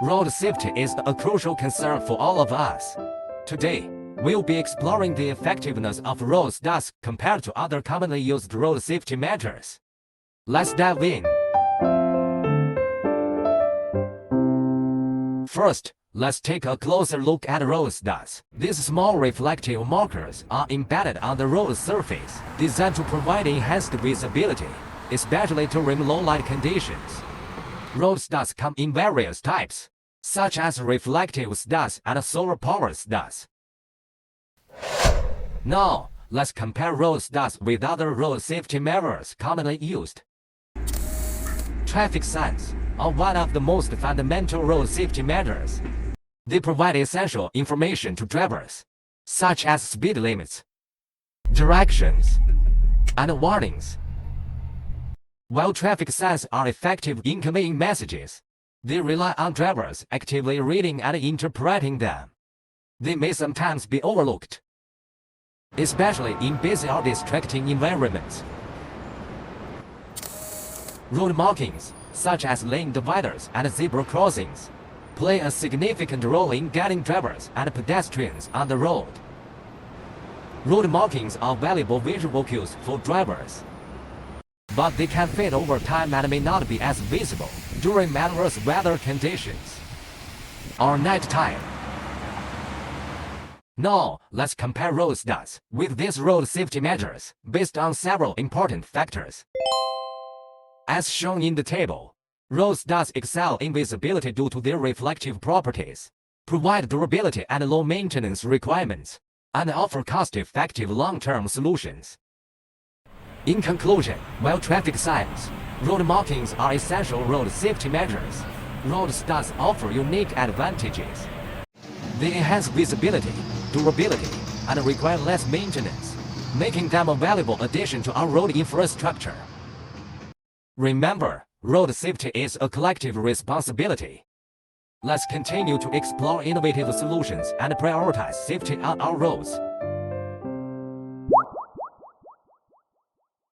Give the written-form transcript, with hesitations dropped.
Road safety is a crucial concern for all of us. Today, we'll be exploring the effectiveness of road studs compared to other commonly used road safety measures. Let's dive in. First, let's take a closer look at road studs. These small reflective markers are embedded on the road surface, designed to provide enhanced visibility, especially during low-light conditions. Road studs come in various types, such as reflective studs and solar-powered studs. Now, let's compare road studs with other road safety measures commonly used. Traffic signs are one of the most fundamental road safety measures. They provide essential information to drivers, such as speed limits, directions, and warnings. While traffic signs are effective in conveying messages, they rely on drivers actively reading and interpreting them. They may sometimes be overlooked, especially in busy or distracting environments. Road markings, such as lane dividers and zebra crossings, play a significant role in guiding drivers and pedestrians on the road. Road markings are valuable visual cues for drivers, but they can fade over time and may not be as visible during adverse weather conditions or nighttime. Now, let's compare road studs with these road safety measures based on several important factors. As shown in the table, road studs excel in visibility due to their reflective properties, provide durability and low maintenance requirements, and offer cost-effective long-term solutions. In conclusion, while traffic signs, road markings are essential road safety measures, road studs offer unique advantages. They enhance visibility, durability, and require less maintenance, making them a valuable addition to our road infrastructure. Remember, road safety is a collective responsibility. Let's continue to explore innovative solutions and prioritize safety on our roads.